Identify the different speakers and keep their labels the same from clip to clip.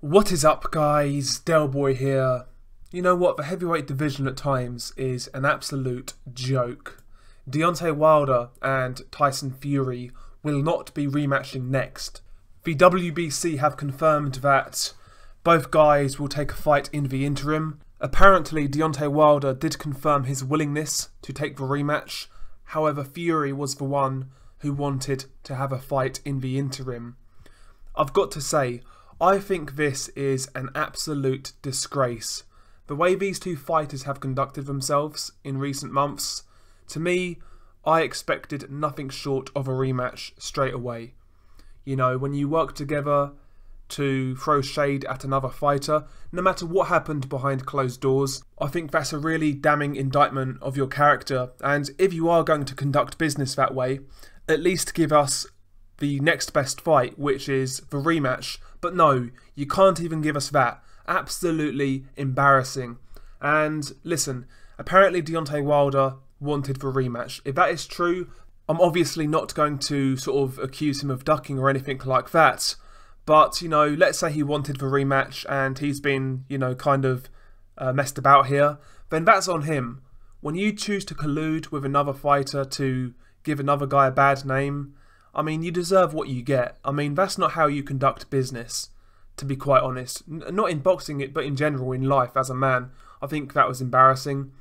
Speaker 1: What is up, guys? Delboy here. You know what? The heavyweight division at times is an absolute joke. Deontay Wilder and Tyson Fury will not be rematching next. The WBC have confirmed that both guys will take a fight in the interim. Apparently, Deontay Wilder did confirm his willingness to take the rematch. However, Fury was the one who wanted to have a fight in the interim. I've got to say, I think this is an absolute disgrace. The way these two fighters have conducted themselves in recent months, to me, I expected nothing short of a rematch straight away. You know, when you work together to throw shade at another fighter, no matter what happened behind closed doors, I think that's a really damning indictment of your character. And if you are going to conduct business that way, at least give us the next best fight, which is the rematch. But no, you can't even give us that. Absolutely embarrassing. And listen, apparently Deontay Wilder wanted the rematch. If that is true, I'm obviously not going to sort of accuse him of ducking or anything like that. But, you know, let's say he wanted the rematch and he's been, you know, kind of messed about here. Then that's on him. When you choose to collude with another fighter to give another guy a bad name, I mean, you deserve what you get. I mean, that's not how you conduct business, to be quite honest. Not in boxing, but in general, in life as a man. I think that was embarrassing.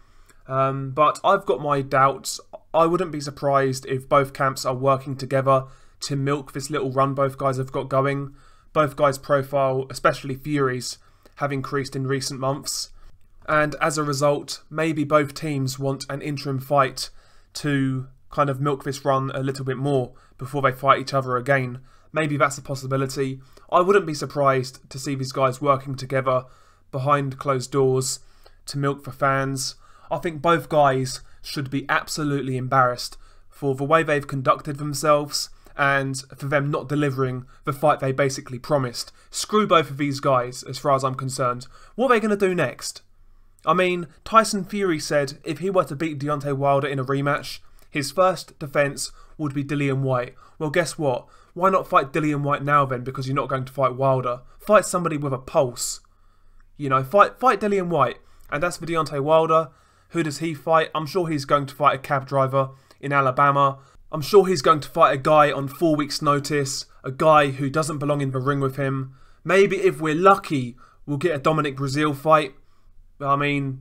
Speaker 1: But I've got my doubts. I wouldn't be surprised if both camps are working together to milk this little run both guys have got going. Both guys' profile, especially Fury's, have increased in recent months. And as a result, maybe both teams want an interim fight to kind of milk this run a little bit more before they fight each other again. Maybe that's a possibility. I wouldn't be surprised to see these guys working together behind closed doors to milk for fans. I think both guys should be absolutely embarrassed for the way they've conducted themselves and for them not delivering the fight they basically promised. Screw both of these guys, as far as I'm concerned. What are they going to do next? I mean, Tyson Fury said if he were to beat Deontay Wilder in a rematch, his first defence would be Dillian Whyte. Well, guess what? Why not fight Dillian Whyte now then, because you're not going to fight Wilder? Fight somebody with a pulse. You know, fight Dillian Whyte. And as for Deontay Wilder, who does he fight? I'm sure he's going to fight a cab driver in Alabama. I'm sure he's going to fight a guy on 4 weeks' notice, a guy who doesn't belong in the ring with him. Maybe if we're lucky, we'll get a Dominic Breazeale fight. I mean,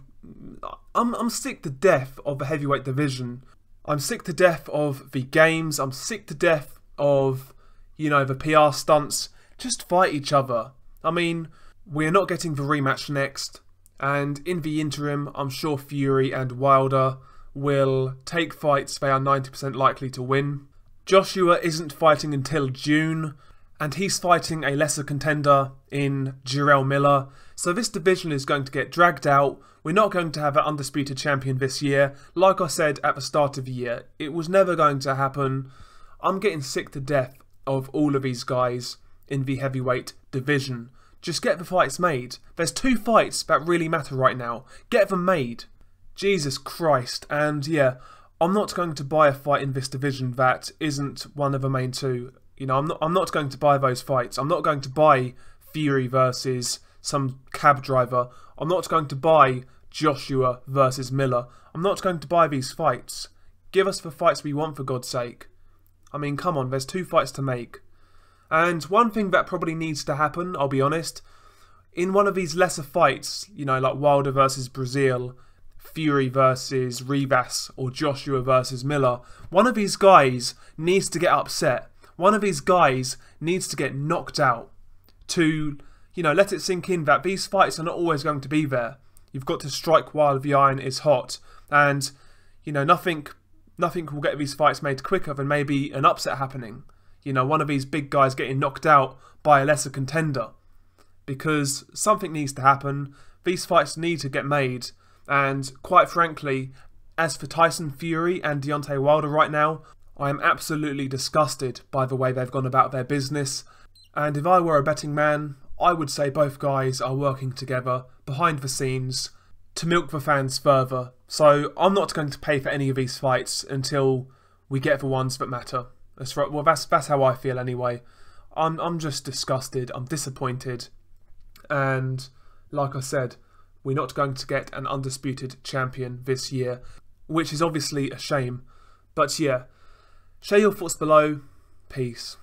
Speaker 1: I'm sick to death of the heavyweight division. I'm sick to death of the games. I'm sick to death of, you know, the PR stunts. Just fight each other. I mean, we're not getting the rematch next. And in the interim, I'm sure Fury and Wilder will take fights they are 90% likely to win. Joshua isn't fighting until June, and he's fighting a lesser contender in Jarrell Miller. So this division is going to get dragged out. We're not going to have an undisputed champion this year. Like I said at the start of the year, it was never going to happen. I'm getting sick to death of all of these guys in the heavyweight division. Just get the fights made. There's 2 fights that really matter right now. Get them made. Jesus Christ. And yeah, I'm not going to buy a fight in this division that isn't one of the main 2. You know, I'm not going to buy those fights. I'm not going to buy Fury versus some cab driver. I'm not going to buy Joshua versus Miller. I'm not going to buy these fights. Give us the fights we want, for God's sake. I mean, come on, there's 2 fights to make. And one thing that probably needs to happen, I'll be honest, in one of these lesser fights, you know, like Wilder versus Breazeale, Fury versus Rivas, or Joshua versus Miller, one of these guys needs to get upset. One of these guys needs to get knocked out to, you know, let it sink in that these fights are not always going to be there. You've got to strike while the iron is hot. And, you know, nothing will get these fights made quicker than maybe an upset happening. You know, one of these big guys getting knocked out by a lesser contender. Because something needs to happen. These fights need to get made. And quite frankly, as for Tyson Fury and Deontay Wilder right now, I am absolutely disgusted by the way they've gone about their business. And if I were a betting man, I would say both guys are working together behind the scenes to milk the fans further. So I'm not going to pay for any of these fights until we get the ones that matter. That's right. Well, that's how I feel anyway. I'm just disgusted. I'm disappointed. And like I said, we're not going to get an undisputed champion this year, which is obviously a shame. But yeah, share your thoughts below. Peace.